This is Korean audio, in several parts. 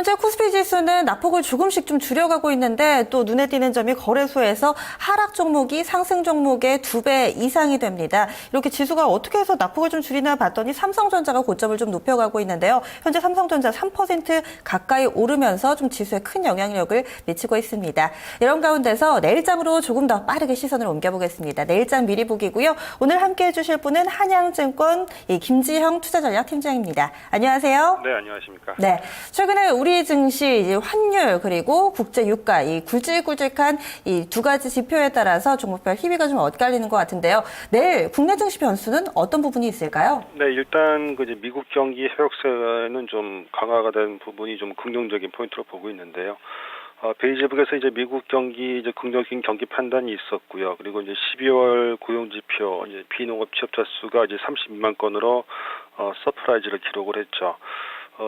현재 코스피 지수는 낙폭을 조금씩 좀 줄여가고 있는데 또 눈에 띄는 점이 거래소에서 하락 종목이 상승 종목의 2배 이상이 됩니다. 이렇게 지수가 어떻게 해서 낙폭을 좀 줄이나 봤더니 삼성전자가 고점을 좀 높여가고 있는데요. 현재 삼성전자 3% 가까이 오르면서 좀 지수에 큰 영향력을 미치고 있습니다. 이런 가운데서 내일장으로 조금 더 빠르게 시선을 옮겨보겠습니다. 내일장 미리 보기고요. 오늘 함께 해주실 분은 한양증권 김지형 투자전략팀장입니다. 안녕하세요. 네, 안녕하십니까. 네, 최근에 우리 증시 이제 환율 그리고 국제 유가 이 굵직굵직한 이 두 가지 지표에 따라서 종목별 희비가 좀 엇갈리는 것 같은데요. 내일 국내 증시 변수는 어떤 부분이 있을까요? 네, 일단 그 이제 미국 경기 회복세는 좀 강화가 된 부분이 좀 긍정적인 포인트로 보고 있는데요. 베이지북에서 이제 미국 경기 이제 긍정적인 경기 판단이 있었고요. 그리고 이제 12월 고용지표 이제 비농업 취업자 수가 이제 32만 건으로 서프라이즈를 기록을 했죠.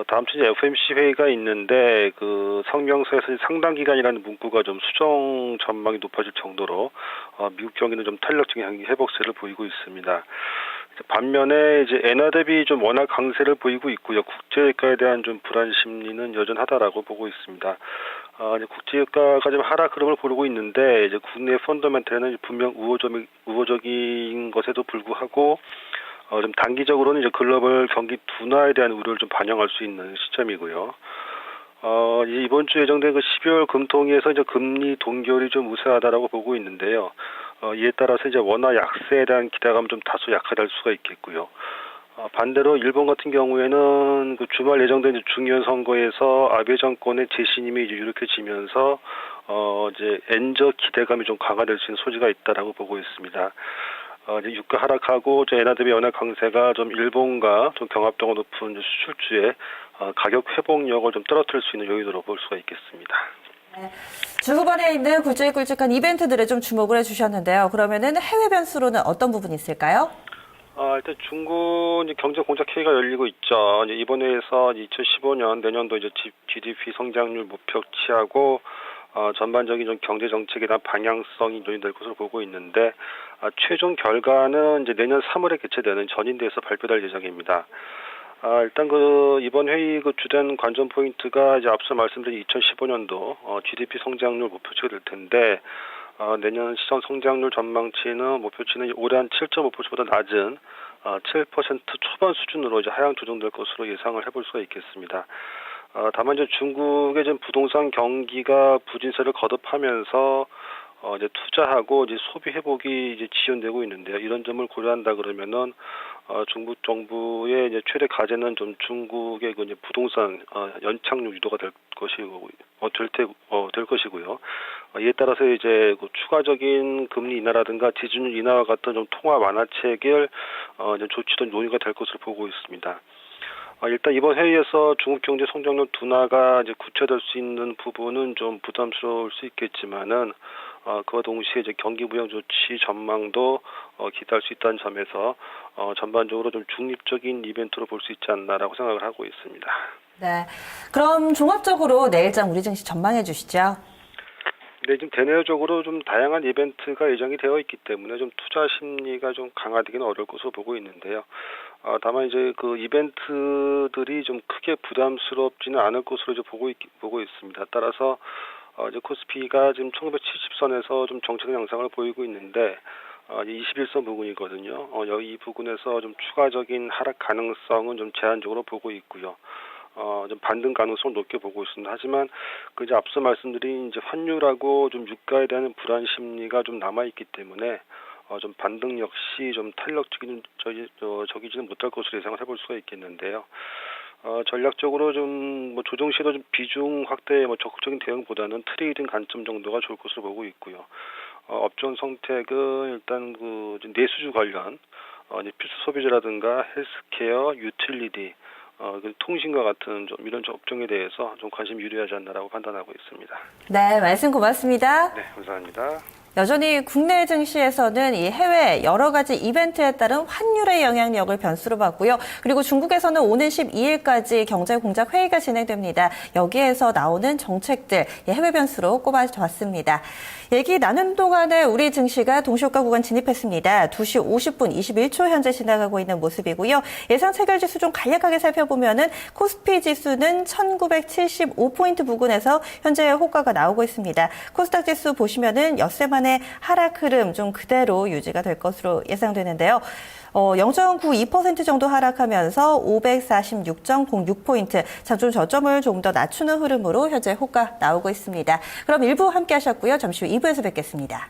다음 주 이제 FOMC 회의가 있는데 그 성명서에서 상당 기간이라는 문구가 좀 수정 전망이 높아질 정도로 미국 경기는 좀 탄력적인 경기 회복세를 보이고 있습니다. 반면에 이제 엔화 대비 좀 워낙 강세를 보이고 있고요. 국제유가에 대한 좀 불안 심리는 여전하다라고 보고 있습니다. 이제 국제유가가 좀 하락 흐름을 보이고 있는데 이제 국내 펀더멘털에는 분명 우호적인 것에도 불구하고 좀 단기적으로는 이제 글로벌 경기 둔화에 대한 우려를 좀 반영할 수 있는 시점이고요. 이번 주 예정된 그 12월 금통위에서 이제 금리 동결이 좀 우세하다라고 보고 있는데요. 이에 따라서 이제 원화 약세에 대한 기대감은 좀 다소 약화될 수가 있겠고요. 반대로 일본 같은 경우에는 그 주말 예정된 중요한 선거에서 아베 정권의 재신임이 이제 유력해지면서 이제 엔저 기대감이 좀 강화될 수 있는 소지가 있다라고 보고 있습니다. 이제 유가 하락하고 엔화 대비 원화 강세가 좀 일본과 좀 경합도가 높은 수출주의 가격 회복력을 좀 떨어뜨릴 수 있는 요인으로 볼 수가 있겠습니다. 네. 주 후반에 있는 굵직굵직한 이벤트들에 좀 주목을 해주셨는데요. 그러면은 해외 변수로는 어떤 부분이 있을까요? 일단 중국 이제 경제 공작 회의가 열리고 있죠. 이제 이번 회에서 2015년 내년도 이제 GDP 성장률 목표치하고 전반적인 좀 경제 정책에 대한 방향성이 논의될 것으로 보고 있는데 최종 결과는 이제 내년 3월에 개최되는 전인대에서 발표될 예정입니다. 일단 그 이번 회의 그 주된 관전 포인트가 이제 앞서 말씀드린 2015년도 GDP 성장률 목표치가 될 텐데 내년 시장 성장률 전망치는 목표치는 올해 한 7.5%보다 낮은 7% 초반 수준으로 이제 하향 조정될 것으로 예상을 해볼 수가 있겠습니다. 다만 이제 중국의 좀 부동산 경기가 부진세를 거듭하면서 이제 투자하고 이제 소비 회복이 이제 지연되고 있는데요. 이런 점을 고려한다 그러면은 중국 정부의 이제 최대 과제는 좀 중국의 그 이제 부동산 연착륙 유도가 될 것이고 될 것이고요. 이에 따라서 이제 그 추가적인 금리 인하라든가 지준율 인하와 같은 좀 통화 완화책을 이제 조치도 논의가 될 것으로 보고 있습니다. 일단 이번 회의에서 중국 경제 성장률 둔화가 이제 구체될 수 있는 부분은 좀 부담스러울 수 있겠지만은 그와 동시에 이제 경기 부양 조치 전망도 기대할 수 있다는 점에서 전반적으로 좀 중립적인 이벤트로 볼 수 있지 않나라고 생각을 하고 있습니다. 네, 그럼 종합적으로 내일장 우리 증시 전망해 주시죠. 네, 지금 대내적으로 좀 다양한 이벤트가 예정이 되어 있기 때문에 좀 투자 심리가 좀 강화되기는 어려울 것으로 보고 있는데요. 다만 이제 그 이벤트들이 좀 크게 부담스럽지는 않을 것으로 이제 보고 있습니다. 따라서 이제 코스피가 지금 1970선에서 좀 정체된 양상을 보이고 있는데 21선 부근이거든요. 이 부근에서 좀 추가적인 하락 가능성은 좀 제한적으로 보고 있고요. 좀 반등 가능성을 높게 보고 있습니다. 하지만 그 이제 앞서 말씀드린 이제 환율하고 좀 유가에 대한 불안 심리가 좀 남아 있기 때문에 좀 반등 역시 좀 적이지는 못할 것으로 예상을 해볼 수가 있겠는데요. 전략적으로 좀 뭐 조정 시에도 좀 비중 확대에 뭐 적극적인 대응보다는 트레이딩 관점 정도가 좋을 것으로 보고 있고요. 업종 선택은 일단 그 내수주 관련 이제 필수 소비재라든가 헬스케어, 유틸리티, 통신과 같은 좀 이런 업종에 대해서 좀 관심이 유리하지 않나라고 판단하고 있습니다. 네, 말씀 고맙습니다. 네, 감사합니다. 여전히 국내 증시에서는 이 해외 여러 가지 이벤트에 따른 환율의 영향력을 변수로 봤고요. 그리고 중국에서는 오는 12일까지 경제공작 회의가 진행됩니다. 여기에서 나오는 정책들 해외 변수로 꼽아봤습니다. 얘기 나눈 동안에 우리 증시가 동시효과 구간 진입했습니다. 2시 50분 21초 현재 지나가고 있는 모습이고요. 예상 체결 지수 좀 간략하게 살펴보면은 코스피 지수는 1975포인트 부근에서 현재 호가가 나오고 있습니다. 코스닥 지수 보시면은 엿새 만에 하락 흐름 좀 그대로 유지가 될 것으로 예상되는데요. 0.92% 정도 하락하면서 546.06포인트, 장중 저점을 조금 더 낮추는 흐름으로 현재 호가 나오고 있습니다. 그럼 1부 함께 하셨고요. 잠시 후 2부에서 뵙겠습니다.